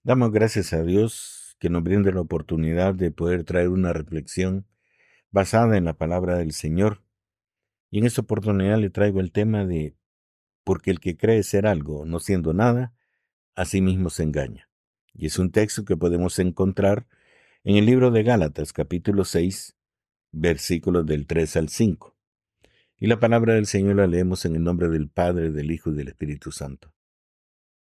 Damos gracias a Dios que nos brinda la oportunidad de poder traer una reflexión basada en la palabra del Señor. Y en esta oportunidad le traigo el tema de porque el que cree ser algo no siendo nada, a sí mismo se engaña. Y es un texto que podemos encontrar en el libro de Gálatas, capítulo 6, versículos del 3 al 5. Y la palabra del Señor la leemos en el nombre del Padre, del Hijo y del Espíritu Santo.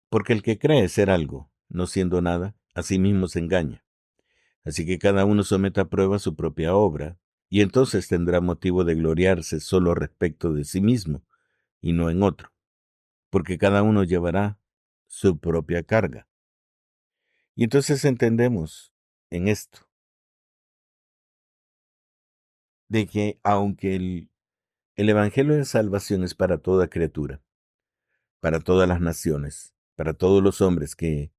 Porque el que cree ser algo, no siendo nada, a sí mismo se engaña. Así que cada uno someta a prueba su propia obra, y entonces tendrá motivo de gloriarse solo respecto de sí mismo, y no en otro, porque cada uno llevará su propia carga. Y entonces entendemos en esto, de que aunque el Evangelio de Salvación es para toda criatura, para todas las naciones, para todos los hombres que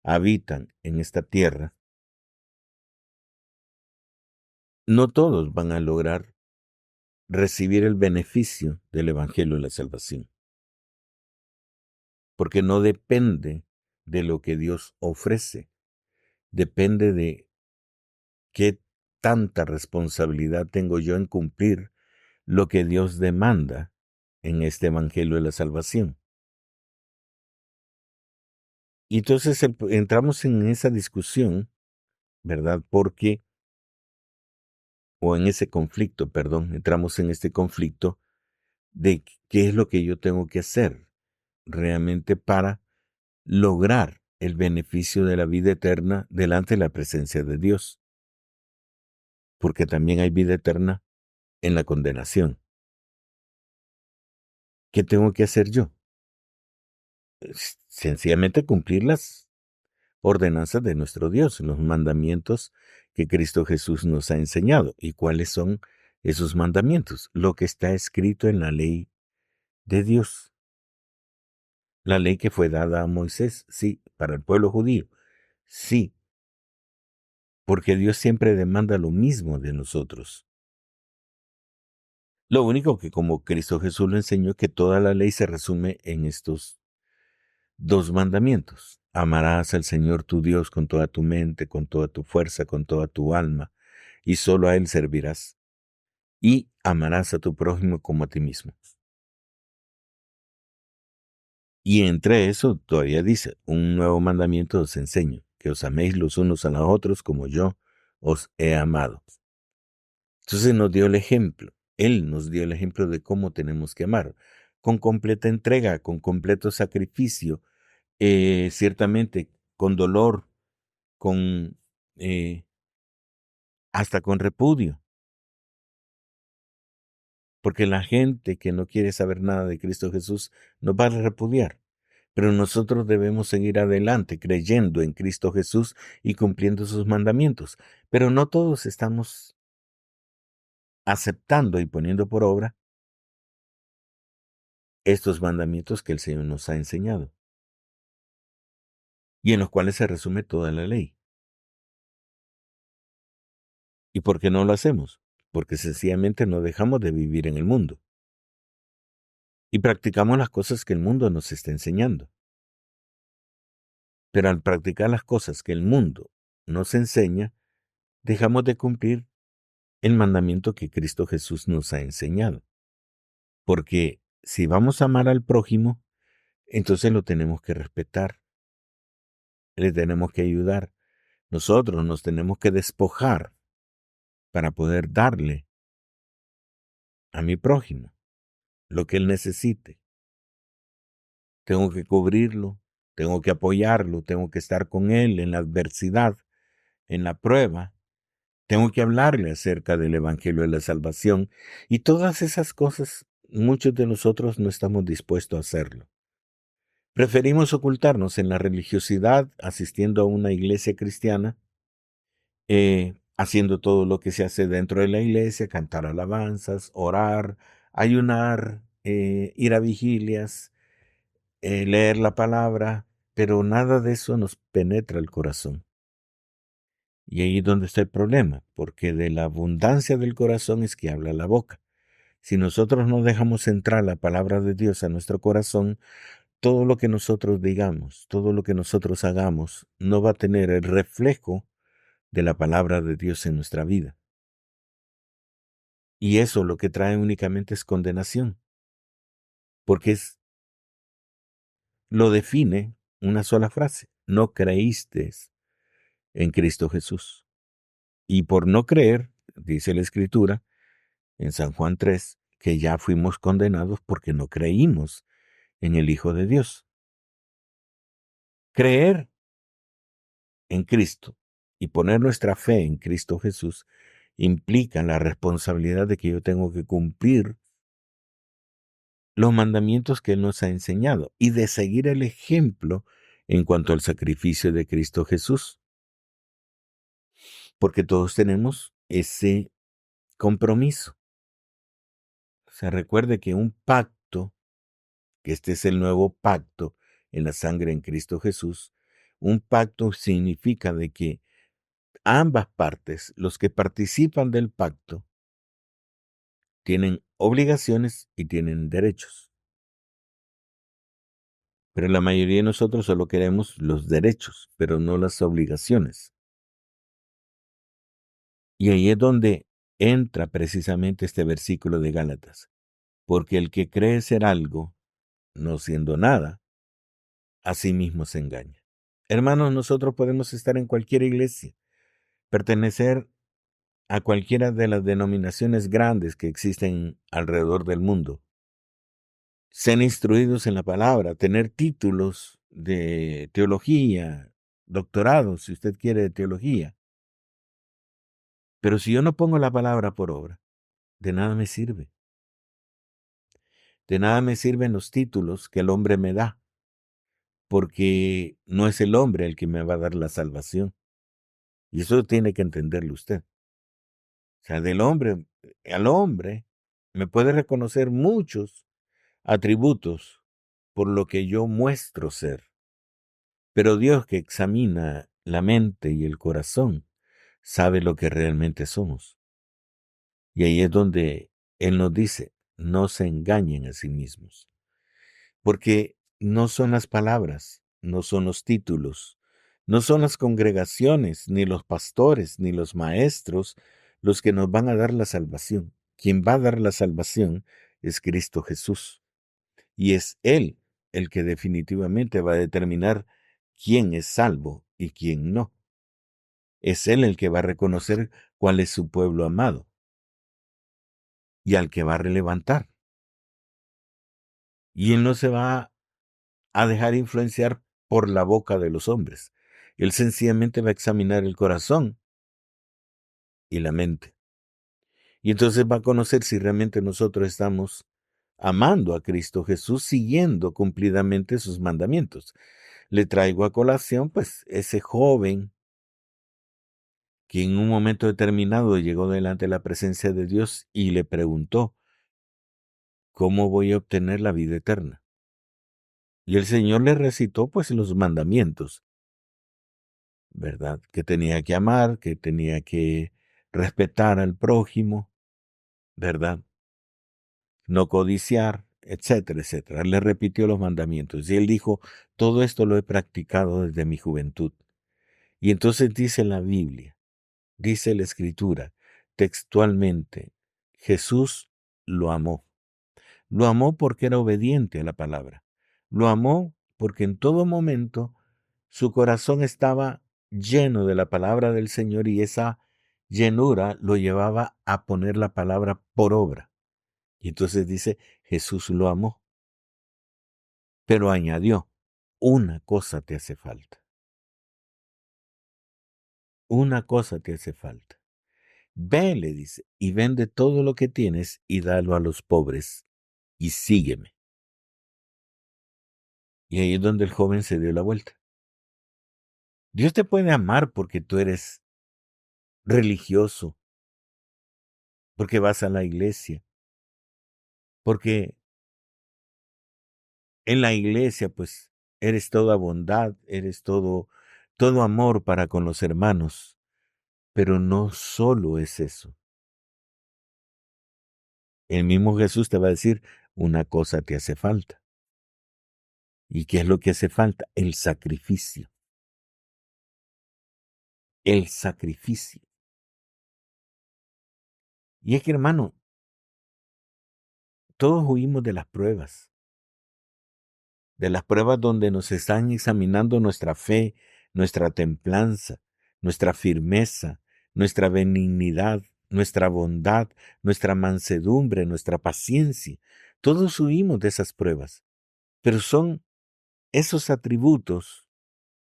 habitan en esta tierra, no todos van a lograr recibir el beneficio del Evangelio de la Salvación, porque no depende de lo que Dios ofrece, depende de qué tanta responsabilidad tengo yo en cumplir lo que Dios demanda en este Evangelio de la Salvación. Y entonces entramos en esa discusión, ¿verdad? O en ese conflicto, perdón, entramos en este conflicto de qué es lo que yo tengo que hacer realmente para lograr el beneficio de la vida eterna delante de la presencia de Dios, porque también hay vida eterna en la condenación. ¿Qué tengo que hacer yo? Sencillamente cumplir las ordenanzas de nuestro Dios, los mandamientos que Cristo Jesús nos ha enseñado. ¿Y cuáles son esos mandamientos? Lo que está escrito en la ley de Dios. La ley que fue dada a Moisés, sí, para el pueblo judío, sí, porque Dios siempre demanda lo mismo de nosotros. Lo único que como Cristo Jesús lo enseñó, que toda la ley se resume en estos dos mandamientos. Amarás al Señor tu Dios con toda tu mente, con toda tu fuerza, con toda tu alma, y solo a Él servirás. Y amarás a tu prójimo como a ti mismo. Y entre eso todavía dice, un nuevo mandamiento os enseño, que os améis los unos a los otros como yo os he amado. Entonces nos dio el ejemplo. Él nos dio el ejemplo de cómo tenemos que amar, con completa entrega, con completo sacrificio, ciertamente con dolor, con hasta con repudio, porque la gente que no quiere saber nada de Cristo Jesús nos va a repudiar. Pero nosotros debemos seguir adelante creyendo en Cristo Jesús y cumpliendo sus mandamientos. Pero no todos estamos aceptando y poniendo por obra estos mandamientos que el Señor nos ha enseñado y en los cuales se resume toda la ley. ¿Y por qué no lo hacemos? Porque sencillamente no dejamos de vivir en el mundo y practicamos las cosas que el mundo nos está enseñando. Pero al practicar las cosas que el mundo nos enseña, dejamos de cumplir el mandamiento que Cristo Jesús nos ha enseñado. Porque si vamos a amar al prójimo, entonces lo tenemos que respetar, le tenemos que ayudar. Nosotros nos tenemos que despojar para poder darle a mi prójimo lo que él necesite. Tengo que cubrirlo, tengo que apoyarlo, tengo que estar con él en la adversidad, en la prueba. Tengo que hablarle acerca del Evangelio de la Salvación y todas esas cosas, muchos de nosotros no estamos dispuestos a hacerlo. Preferimos ocultarnos en la religiosidad, asistiendo a una iglesia cristiana, haciendo todo lo que se hace dentro de la iglesia, cantar alabanzas, orar, ayunar, ir a vigilias, leer la palabra, pero nada de eso nos penetra el corazón. Y ahí es donde está el problema, porque de la abundancia del corazón es que habla la boca. Si nosotros no dejamos entrar la palabra de Dios a nuestro corazón, todo lo que nosotros digamos, todo lo que nosotros hagamos, no va a tener el reflejo de la palabra de Dios en nuestra vida. Y eso lo que trae únicamente es condenación, porque lo define una sola frase: no creíste en Cristo Jesús. Y por no creer, dice la Escritura en San Juan 3, que ya fuimos condenados porque no creímos en el Hijo de Dios. Creer en Cristo y poner nuestra fe en Cristo Jesús implica la responsabilidad de que yo tengo que cumplir los mandamientos que Él nos ha enseñado y de seguir el ejemplo en cuanto al sacrificio de Cristo Jesús. Porque todos tenemos ese compromiso. O sea, recuerde que un pacto, que este es el nuevo pacto en la sangre en Cristo Jesús, un pacto significa de que ambas partes, los que participan del pacto, tienen obligaciones y tienen derechos. Pero la mayoría de nosotros solo queremos los derechos, pero no las obligaciones. Y ahí es donde entra precisamente este versículo de Gálatas. Porque el que cree ser algo, no siendo nada, a sí mismo se engaña. Hermanos, nosotros podemos estar en cualquier iglesia, pertenecer a cualquiera de las denominaciones grandes que existen alrededor del mundo, ser instruidos en la palabra, tener títulos de teología, doctorados, si usted quiere, de teología. Pero si yo no pongo la palabra por obra, de nada me sirve. De nada me sirven los títulos que el hombre me da, porque no es el hombre el que me va a dar la salvación. Y eso tiene que entenderlo usted. O sea, del hombre al hombre me puede reconocer muchos atributos por lo que yo muestro ser. Pero Dios, que examina la mente y el corazón, sabe lo que realmente somos. Y ahí es donde Él nos dice: no se engañen a sí mismos. Porque no son las palabras, no son los títulos, no son las congregaciones, ni los pastores, ni los maestros los que nos van a dar la salvación. Quien va a dar la salvación es Cristo Jesús. Y es Él el que definitivamente va a determinar quién es salvo y quién no. Es Él el que va a reconocer cuál es su pueblo amado y al que va a relevantar. Y Él no se va a dejar influenciar por la boca de los hombres. Él sencillamente va a examinar el corazón y la mente. Y entonces va a conocer si realmente nosotros estamos amando a Cristo Jesús, siguiendo cumplidamente sus mandamientos. Le traigo a colación, pues, ese joven que en un momento determinado llegó delante de la presencia de Dios y le preguntó: ¿cómo voy a obtener la vida eterna? Y el Señor le recitó, pues, los mandamientos, ¿verdad? Que tenía que amar, que tenía que respetar al prójimo, ¿verdad? No codiciar, etcétera, etcétera. Le repitió los mandamientos y él dijo: todo esto lo he practicado desde mi juventud. Y entonces dice la Biblia, dice la Escritura, textualmente, Jesús lo amó. Lo amó porque era obediente a la palabra. Lo amó porque en todo momento su corazón estaba lleno de la palabra del Señor y esa llenura lo llevaba a poner la palabra por obra. Y entonces dice: Jesús lo amó, pero añadió: una cosa te hace falta. Una cosa te hace falta. Ve, le dice, y vende todo lo que tienes y dalo a los pobres y sígueme. Y ahí es donde el joven se dio la vuelta. Dios te puede amar porque tú eres religioso, porque vas a la iglesia, porque en la iglesia pues eres toda bondad, eres todo amor para con los hermanos, pero no solo es eso. El mismo Jesús te va a decir: una cosa te hace falta. ¿Y qué es lo que hace falta? El sacrificio. El sacrificio. Y es que, hermano, todos huimos de las pruebas donde nos están examinando nuestra fe, nuestra templanza, nuestra firmeza, nuestra benignidad, nuestra bondad, nuestra mansedumbre, nuestra paciencia. Todos huimos de esas pruebas, pero son esos atributos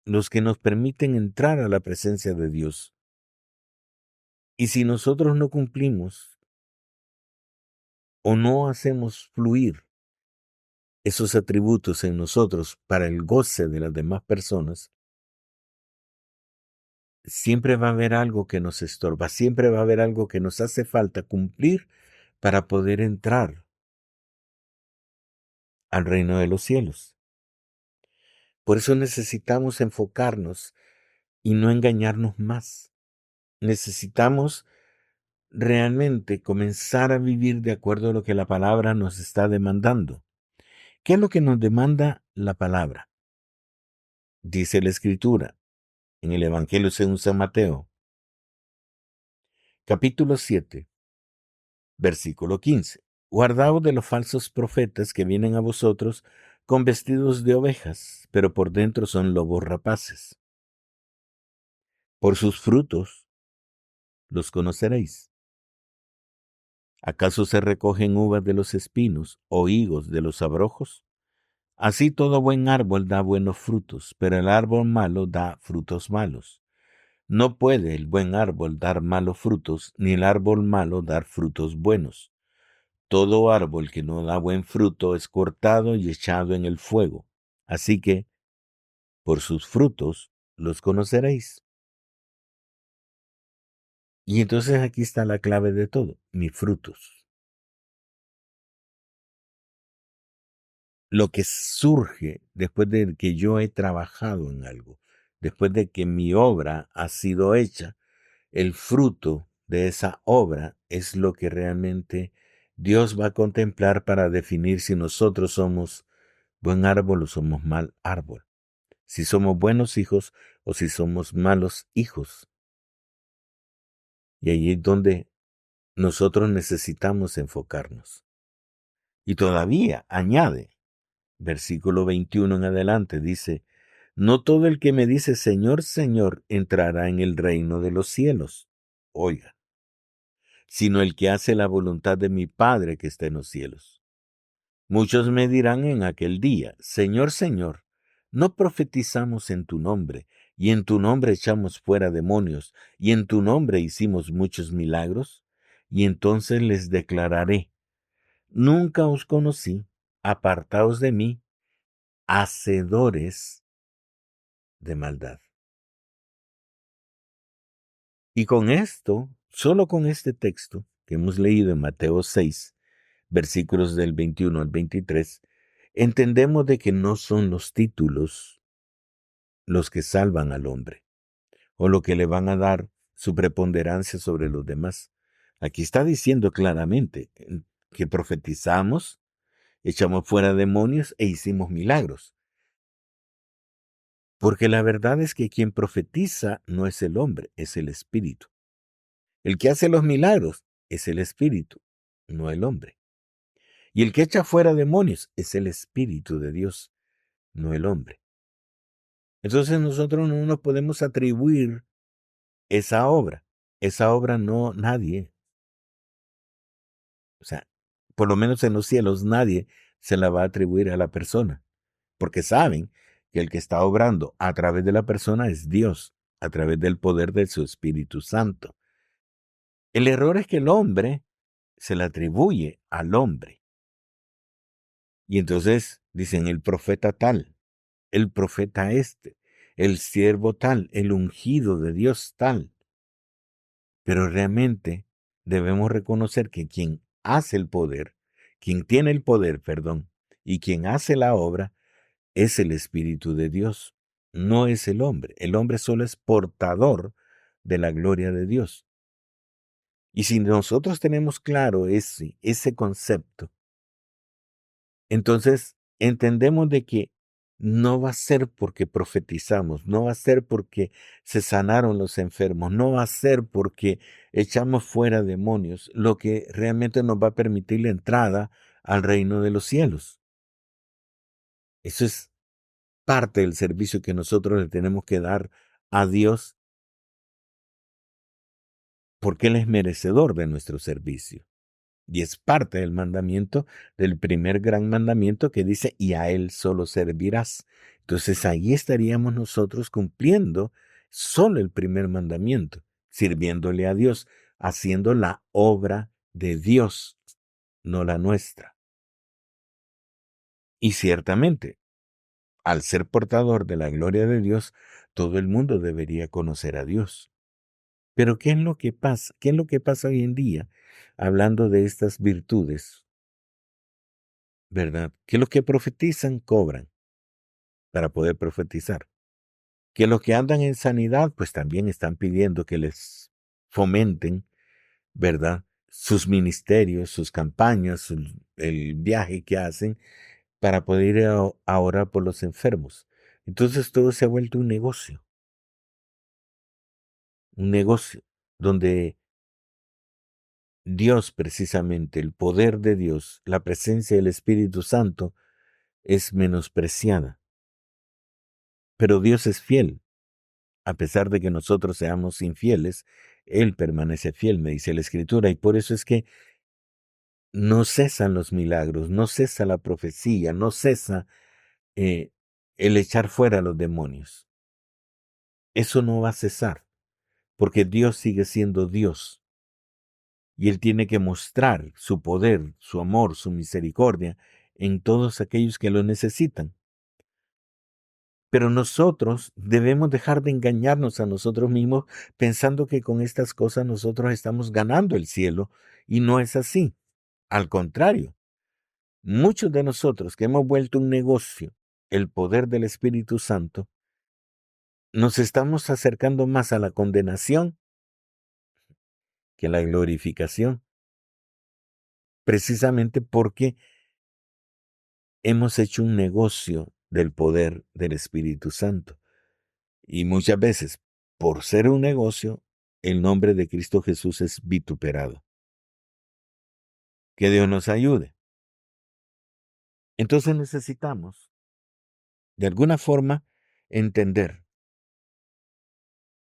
los que nos permiten entrar a la presencia de Dios. Y si nosotros no cumplimos o no hacemos fluir esos atributos en nosotros para el goce de las demás personas, siempre va a haber algo que nos estorba, siempre va a haber algo que nos hace falta cumplir para poder entrar al reino de los cielos. Por eso necesitamos enfocarnos y no engañarnos más. Necesitamos realmente comenzar a vivir de acuerdo a lo que la palabra nos está demandando. ¿Qué es lo que nos demanda la palabra? Dice la Escritura en el Evangelio según San Mateo, capítulo 7, versículo 15. Guardaos de los falsos profetas que vienen a vosotros con vestidos de ovejas, pero por dentro son lobos rapaces. Por sus frutos los conoceréis. ¿Acaso se recogen uvas de los espinos o higos de los abrojos? Así todo buen árbol da buenos frutos, pero el árbol malo da frutos malos. No puede el buen árbol dar malos frutos, ni el árbol malo dar frutos buenos. Todo árbol que no da buen fruto es cortado y echado en el fuego. Así que, por sus frutos los conoceréis. Y entonces aquí está la clave de todo, mis frutos. Lo que surge después de que yo he trabajado en algo, después de que mi obra ha sido hecha, el fruto de esa obra es lo que realmente Dios va a contemplar para definir si nosotros somos buen árbol o somos mal árbol, si somos buenos hijos o si somos malos hijos. Y ahí es donde nosotros necesitamos enfocarnos. Y todavía añade, versículo 21 en adelante, dice, no todo el que me dice Señor, Señor, entrará en el reino de los cielos. Oiga, sino el que hace la voluntad de mi Padre que está en los cielos. Muchos me dirán en aquel día, Señor, Señor, ¿no profetizamos en tu nombre, y en tu nombre echamos fuera demonios, y en tu nombre hicimos muchos milagros? Y entonces les declararé, nunca os conocí, apartaos de mí, hacedores de maldad. Y con esto, solo con este texto que hemos leído en Mateo 6, versículos del 21 al 23, entendemos de que no son los títulos los que salvan al hombre, o lo que le van a dar su preponderancia sobre los demás. Aquí está diciendo claramente que profetizamos, echamos fuera demonios e hicimos milagros. Porque la verdad es que quien profetiza no es el hombre, es el espíritu. El que hace los milagros es el espíritu, no el hombre. Y el que echa fuera demonios es el espíritu de Dios, no el hombre. Entonces nosotros no nos podemos atribuir esa obra. Esa obra no nadie, o sea, por lo menos en los cielos nadie se la va a atribuir a la persona, porque saben que el que está obrando a través de la persona es Dios, a través del poder de su Espíritu Santo. El error es que el hombre se le atribuye al hombre. Y entonces dicen el profeta tal, el profeta este, el siervo tal, el ungido de Dios tal. Pero realmente debemos reconocer que quien hace el poder, quien tiene el poder, perdón, y quien hace la obra es el Espíritu de Dios, no es el hombre. El hombre solo es portador de la gloria de Dios. Y si nosotros tenemos claro ese concepto, entonces entendemos de que no va a ser porque profetizamos, no va a ser porque se sanaron los enfermos, no va a ser porque echamos fuera demonios, lo que realmente nos va a permitir la entrada al reino de los cielos. Eso es parte del servicio que nosotros le tenemos que dar a Dios, porque Él es merecedor de nuestro servicio. Y es parte del mandamiento, del primer gran mandamiento que dice, y a Él solo servirás. Entonces ahí estaríamos nosotros cumpliendo solo el primer mandamiento, sirviéndole a Dios, haciendo la obra de Dios, no la nuestra. Y ciertamente, al ser portador de la gloria de Dios, todo el mundo debería conocer a Dios. Pero ¿qué es lo que pasa? ¿Qué es lo que pasa hoy en día hablando de estas virtudes? ¿Verdad? Que los que profetizan cobran para poder profetizar. Que los que andan en sanidad, pues también están pidiendo que les fomenten, ¿verdad? Sus ministerios, sus campañas, el viaje que hacen para poder ir a orar por los enfermos. Entonces todo se ha vuelto un negocio donde Dios precisamente, el poder de Dios, la presencia del Espíritu Santo es menospreciada. Pero Dios es fiel. A pesar de que nosotros seamos infieles, Él permanece fiel, me dice la Escritura, y por eso es que no cesan los milagros, no cesa la profecía, no cesa eh, el echar fuera a los demonios. Eso no va a cesar, porque Dios sigue siendo Dios, y Él tiene que mostrar su poder, su amor, su misericordia en todos aquellos que lo necesitan. Pero nosotros debemos dejar de engañarnos a nosotros mismos pensando que con estas cosas nosotros estamos ganando el cielo, y no es así. Al contrario, muchos de nosotros que hemos vuelto un negocio el poder del Espíritu Santo, nos estamos acercando más a la condenación que a la glorificación, precisamente porque hemos hecho un negocio del poder del Espíritu Santo. Y muchas veces, por ser un negocio, el nombre de Cristo Jesús es vituperado. Que Dios nos ayude. Entonces necesitamos, de alguna forma, entender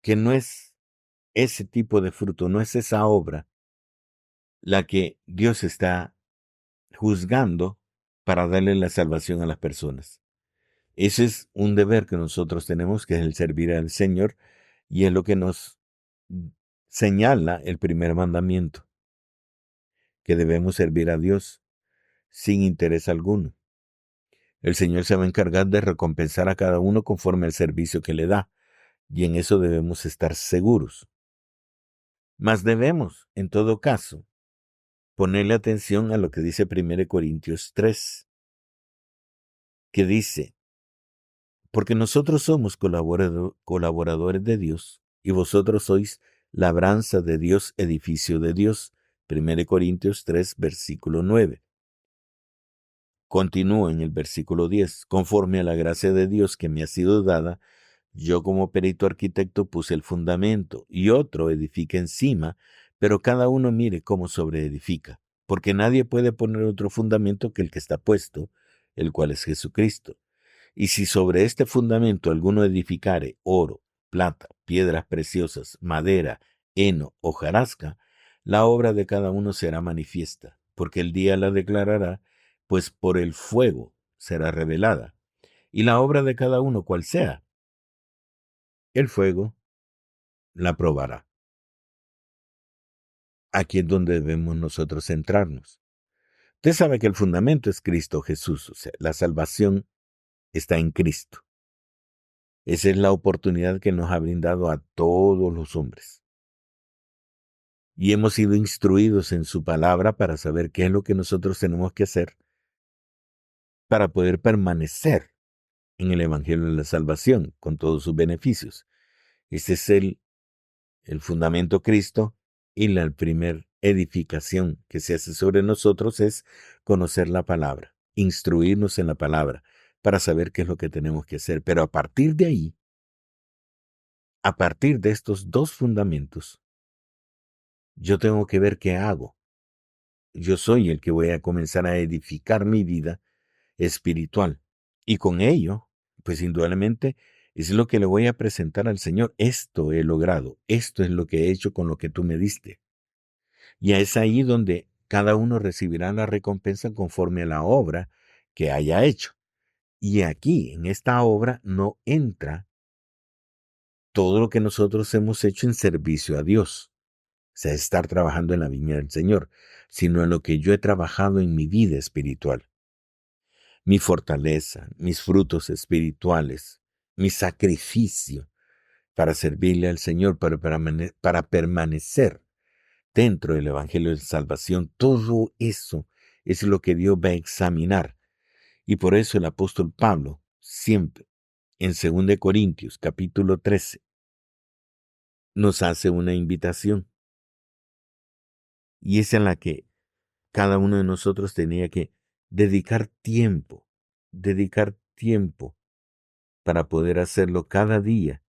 que no es ese tipo de fruto, no es esa obra la que Dios está juzgando para darle la salvación a las personas. Ese es un deber que nosotros tenemos, que es el servir al Señor, y es lo que nos señala el primer mandamiento, que debemos servir a Dios sin interés alguno. El Señor se va a encargar de recompensar a cada uno conforme al servicio que le da, y en eso debemos estar seguros. Mas debemos, en todo caso, ponerle atención a lo que dice 1 Corintios 3, que dice, porque nosotros somos colaboradores de Dios, y vosotros sois labranza de Dios, edificio de Dios. 1 Corintios 3, versículo 9. Continúo en el versículo 10. Conforme a la gracia de Dios que me ha sido dada, yo como perito arquitecto puse el fundamento, y otro edifica encima, pero cada uno mire cómo sobreedifica, porque nadie puede poner otro fundamento que el que está puesto, el cual es Jesucristo. Y si sobre este fundamento alguno edificare oro, plata, piedras preciosas, madera, heno, hojarasca, la obra de cada uno será manifiesta, porque el día la declarará, pues por el fuego será revelada. Y la obra de cada uno, cual sea, el fuego la probará. Aquí es donde debemos nosotros centrarnos. Usted sabe que el fundamento es Cristo Jesús, o sea, la salvación está en Cristo. Esa es la oportunidad que nos ha brindado a todos los hombres. Y hemos sido instruidos en su palabra para saber qué es lo que nosotros tenemos que hacer para poder permanecer en el Evangelio de la Salvación con todos sus beneficios. Ese es el fundamento Cristo, y la primera edificación que se hace sobre nosotros es conocer la palabra, instruirnos en la palabra, para saber qué es lo que tenemos que hacer. Pero a partir de ahí, a partir de estos dos fundamentos, yo tengo que ver qué hago. Yo soy el que voy a comenzar a edificar mi vida espiritual. Y con ello, pues indudablemente, es lo que le voy a presentar al Señor. Esto he logrado, esto es lo que he hecho con lo que tú me diste. Y es ahí donde cada uno recibirá la recompensa conforme a la obra que haya hecho. Y aquí, en esta obra, no entra todo lo que nosotros hemos hecho en servicio a Dios. O sea, estar trabajando en la viña del Señor, sino en lo que yo he trabajado en mi vida espiritual. Mi fortaleza, mis frutos espirituales, mi sacrificio para servirle al Señor, para permanecer dentro del Evangelio de Salvación. Todo eso es lo que Dios va a examinar. Y por eso el apóstol Pablo siempre en 2 Corintios capítulo 13 nos hace una invitación. Y es en la que cada uno de nosotros tenía que dedicar tiempo para poder hacerlo cada día,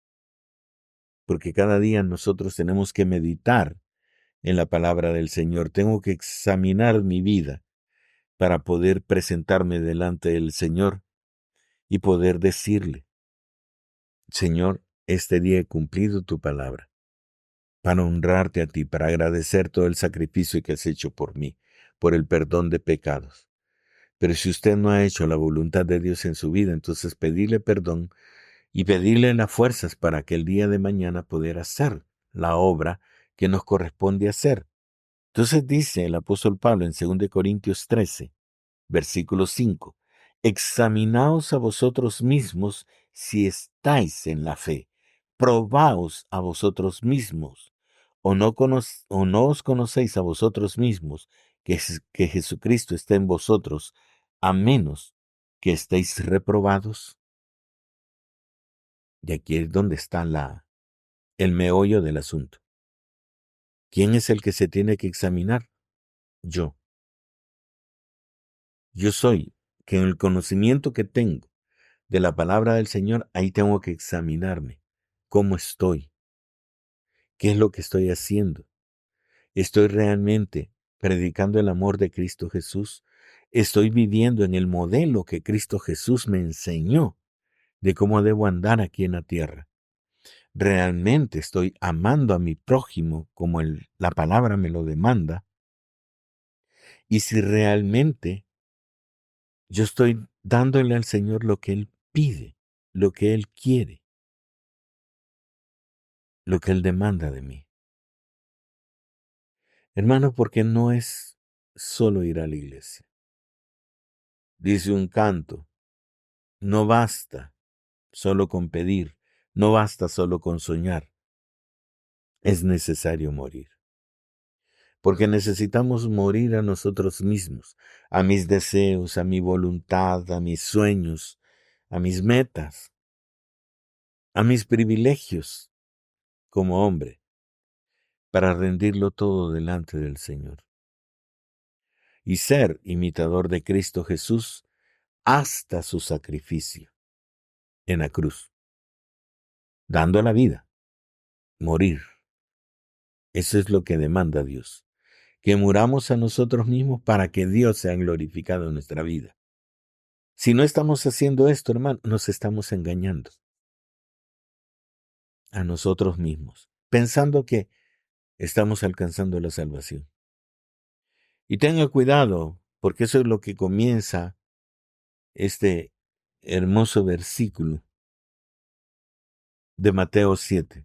porque cada día nosotros tenemos que meditar en la palabra del Señor. Tengo que examinar mi vida para poder presentarme delante del Señor y poder decirle, Señor, este día he cumplido tu palabra, para honrarte a ti, para agradecer todo el sacrificio que has hecho por mí, por el perdón de pecados. Pero si usted no ha hecho la voluntad de Dios en su vida, entonces pedirle perdón y pedirle las fuerzas para que el día de mañana poder hacer la obra que nos corresponde hacer. Entonces dice el apóstol Pablo en 2 Corintios 13, versículo 5, examinaos a vosotros mismos si estáis en la fe, probaos a vosotros mismos, o no os conocéis a vosotros mismos que Jesucristo está en vosotros, a menos que estéis reprobados. Y aquí es donde está el meollo del asunto. ¿Quién es el que se tiene que examinar? Yo. Yo soy, que en el conocimiento que tengo de la palabra del Señor, ahí tengo que examinarme. ¿Cómo estoy? ¿Qué es lo que estoy haciendo? ¿Estoy realmente predicando el amor de Cristo Jesús? ¿Estoy viviendo en el modelo que Cristo Jesús me enseñó de cómo debo andar aquí en la tierra? ¿Realmente estoy amando a mi prójimo como la palabra me lo demanda? Y si realmente yo estoy dándole al Señor lo que Él pide, lo que Él quiere, lo que Él demanda de mí. Hermano, porque no es solo ir a la iglesia. Dice un canto, no basta solo con pedir, no basta solo con soñar, es necesario morir. Porque necesitamos morir a nosotros mismos, a mis deseos, a mi voluntad, a mis sueños, a mis metas, a mis privilegios como hombre, para rendirlo todo delante del Señor. Y ser imitador de Cristo Jesús hasta su sacrificio en la cruz, dando la vida, morir. Eso es lo que demanda Dios, que muramos a nosotros mismos para que Dios sea glorificado en nuestra vida. Si no estamos haciendo esto, hermano, nos estamos engañando a nosotros mismos, pensando que estamos alcanzando la salvación. Y tenga cuidado, porque eso es lo que comienza este hermoso versículo de Mateo 7.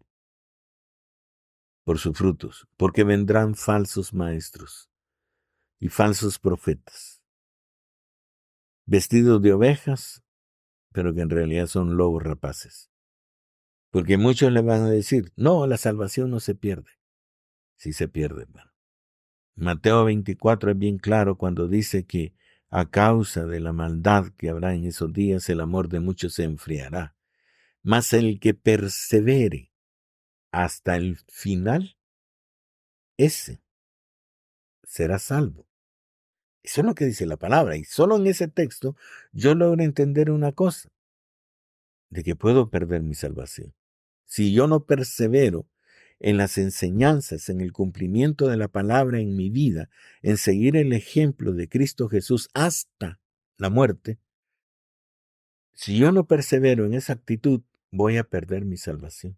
Por sus frutos, porque vendrán falsos maestros y falsos profetas, vestidos de ovejas, pero que en realidad son lobos rapaces. Porque muchos le van a decir, no, la salvación no se pierde. Sí se pierde, hermano. Mateo 24 es bien claro cuando dice que a causa de la maldad que habrá en esos días, el amor de muchos se enfriará. Mas el que persevere hasta el final, ese será salvo. Eso es lo que dice la palabra. Y solo en ese texto yo logro entender una cosa, de que puedo perder mi salvación. Si yo no persevero en las enseñanzas, en el cumplimiento de la palabra en mi vida, en seguir el ejemplo de Cristo Jesús hasta la muerte, si yo no persevero en esa actitud, voy a perder mi salvación.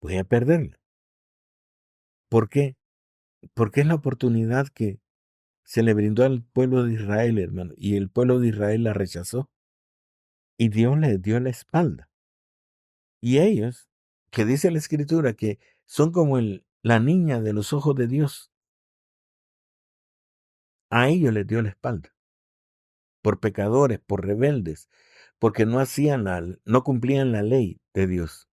Voy a perderla. ¿Por qué? Porque es la oportunidad que se le brindó al pueblo de Israel, hermano, y el pueblo de Israel la rechazó. Y Dios les dio la espalda. Y ellos, que dice la Escritura que son como la niña de los ojos de Dios, a ellos les dio la espalda. Por pecadores, por rebeldes, porque no cumplían la ley de Dios,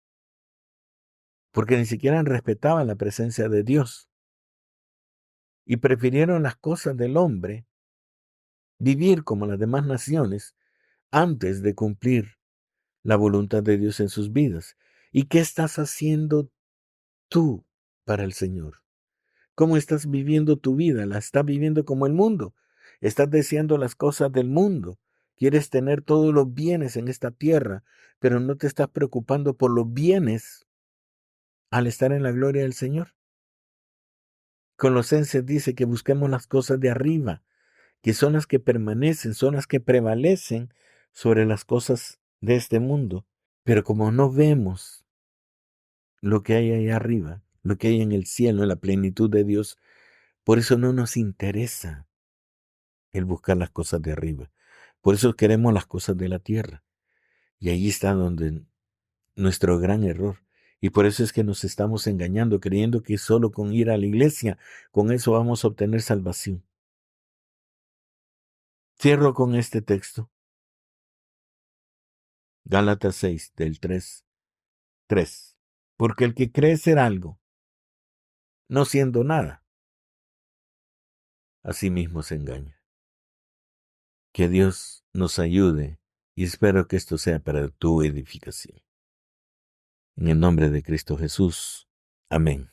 porque ni siquiera respetaban la presencia de Dios y prefirieron las cosas del hombre, vivir como las demás naciones, antes de cumplir la voluntad de Dios en sus vidas. ¿Y qué estás haciendo tú para el Señor? ¿Cómo estás viviendo tu vida? ¿La estás viviendo como el mundo? ¿Estás deseando las cosas del mundo? ¿Quieres tener todos los bienes en esta tierra, pero no te estás preocupando por los bienes al estar en la gloria del Señor? Colosenses dice que busquemos las cosas de arriba, que son las que permanecen, son las que prevalecen sobre las cosas de este mundo. Pero como no vemos lo que hay allá arriba, lo que hay en el cielo, en la plenitud de Dios, por eso no nos interesa el buscar las cosas de arriba. Por eso queremos las cosas de la tierra. Y ahí está donde nuestro gran error. Y por eso es que nos estamos engañando, creyendo que solo con ir a la iglesia, con eso vamos a obtener salvación. Cierro con este texto. Gálatas 6, del 3. Porque el que cree ser algo, no siendo nada, a sí mismo se engaña. Que Dios nos ayude y espero que esto sea para tu edificación. En el nombre de Cristo Jesús. Amén.